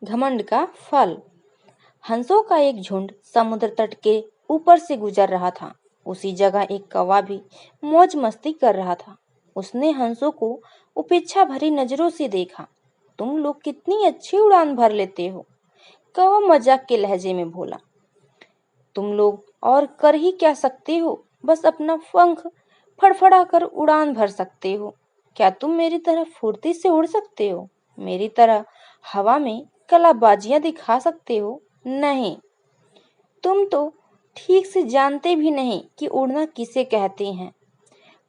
घमंड का फल। हंसों का एक झुंड समुद्र तट के ऊपर से गुजर रहा था। उसी जगह एक कौवा भी मौज मस्ती कर रहा था। उसने हंसों को उपेक्षा भरी नजरों से देखा। तुम लोग कितनी अच्छी उड़ान भर लेते हो, कौवा मजाक के लहजे में बोला। तुम लोग और कर ही क्या सकते हो, बस अपना पंख फड़फड़ा कर उड़ान भर सकते हो। क्या तुम मेरी तरह फुर्ती से उड़ सकते हो? मेरी तरह हवा में कलाबाजियां दिखा सकते हो? नहीं, तुम तो ठीक से जानते भी नहीं कि उड़ना किसे कहते हैं।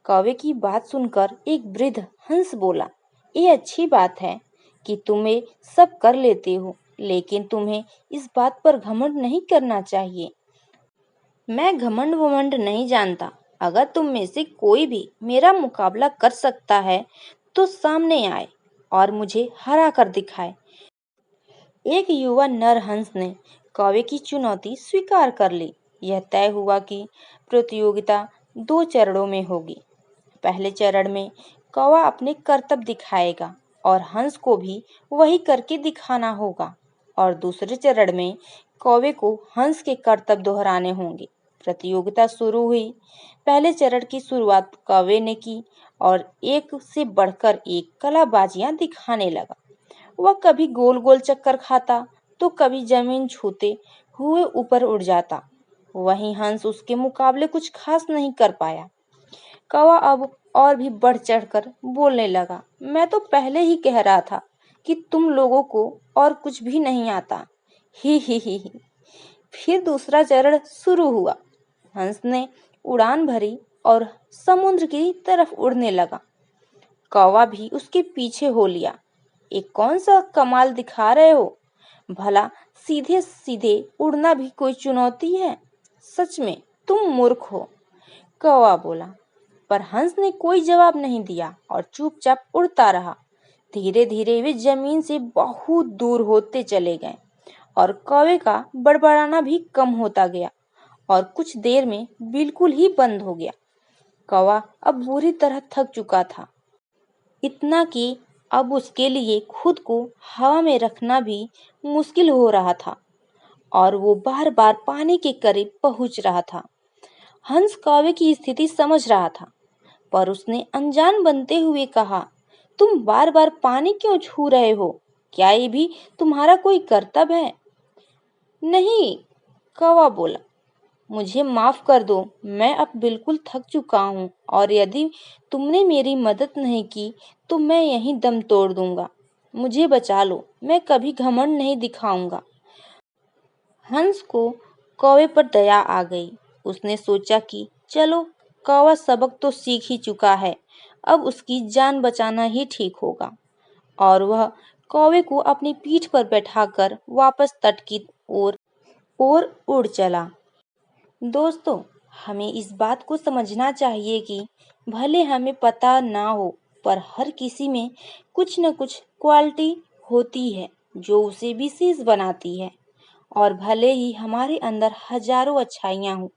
कौवे की बात सुनकर एक वृद्ध हंस बोला, ये अच्छी बात है कि तुम्हें सब कर लेते हो, लेकिन तुम्हें इस बात पर घमंड नहीं करना चाहिए। मैं घमंड वमंड नहीं जानता। अगर तुम में से कोई भी मेरा मुकाबला कर सकता है तो सामने आए और मुझे हरा कर दिखाए। एक युवा नर हंस ने कौवे की चुनौती स्वीकार कर ली। यह तय हुआ कि प्रतियोगिता 2 चरणों में होगी। पहले चरण में कौवा अपने करतब दिखाएगा और हंस को भी वही करके दिखाना होगा, और दूसरे चरण में कौवे को हंस के करतब दोहराने होंगे। प्रतियोगिता शुरू हुई। पहले चरण की शुरुआत कौवे ने की और एक से बढ़कर एक कलाबाजियां दिखाने लगा। वह कभी गोल गोल चक्कर खाता तो कभी जमीन छूते हुए ऊपर उड़ जाता। वहीं हंस उसके मुकाबले कुछ खास नहीं कर पाया। कौवा अब और भी बढ़ चढ़कर बोलने लगा, मैं तो पहले ही कह रहा था कि तुम लोगों को और कुछ भी नहीं आता। ही। फिर दूसरा चरण शुरू हुआ। हंस ने उड़ान भरी और समुद्र की तरफ उड़ने लगा। कौवा भी उसके पीछे हो लिया। एक कौन सा कमाल दिखा रहे हो? भला सीधे सीधे उड़ना भी कोई चुनौती है? सच में तुम मूर्ख हो, कौवा बोला। पर हंस ने कोई जवाब नहीं दिया और चुपचाप उड़ता रहा। धीरे धीरे वे जमीन से बहुत दूर होते चले गए और कौवे का बड़बड़ाना भी कम होता गया और कुछ देर में बिल्कुल ही बंद हो गया। कौवा अब बुरी तरह थक चुका था, इतना कि अब उसके लिए खुद को हवा में रखना भी मुश्किल हो रहा था और वो बार बार पानी के करीब पहुंच रहा था। हंस कौवे की स्थिति समझ रहा था, पर उसने अनजान बनते हुए कहा, तुम बार बार पानी क्यों छू रहे हो? क्या ये भी तुम्हारा कोई कर्तव्य है? नहीं, कौवा बोला, मुझे माफ कर दो, मैं अब बिल्कुल थक चुका हूँ और यदि तुमने मेरी मदद नहीं की तो मैं यहीं दम तोड़ दूंगा। मुझे बचा लो, मैं कभी घमंड नहीं दिखाऊंगा। हंस को कौवे पर दया आ गई। उसने सोचा कि चलो, कौवा सबक तो सीख ही चुका है, अब उसकी जान बचाना ही ठीक होगा, और वह कौवे को अपनी पीठ पर बैठाकर वापस तट की ओर उड़ चला। दोस्तों, हमें इस बात को समझना चाहिए कि भले हमें पता ना हो, पर हर किसी में कुछ न कुछ क्वालिटी होती है जो उसे विशेष बनाती है। और भले ही हमारे अंदर हजारों अच्छाइयाँ हों,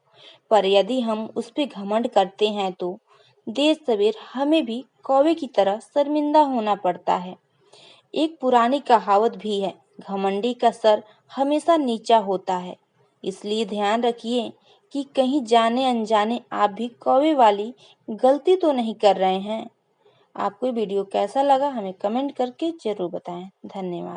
पर यदि हम उस पे घमंड करते हैं तो देर सवेर हमें भी कौवे की तरह शर्मिंदा होना पड़ता है। एक पुरानी कहावत भी है, घमंडी का सर हमेशा नीचा होता है। इसलिए ध्यान रखिए कि कहीं जाने अनजाने आप भी कौवे वाली गलती तो नहीं कर रहे हैं। आपको वीडियो कैसा लगा हमें कमेंट करके जरूर बताएं। धन्यवाद।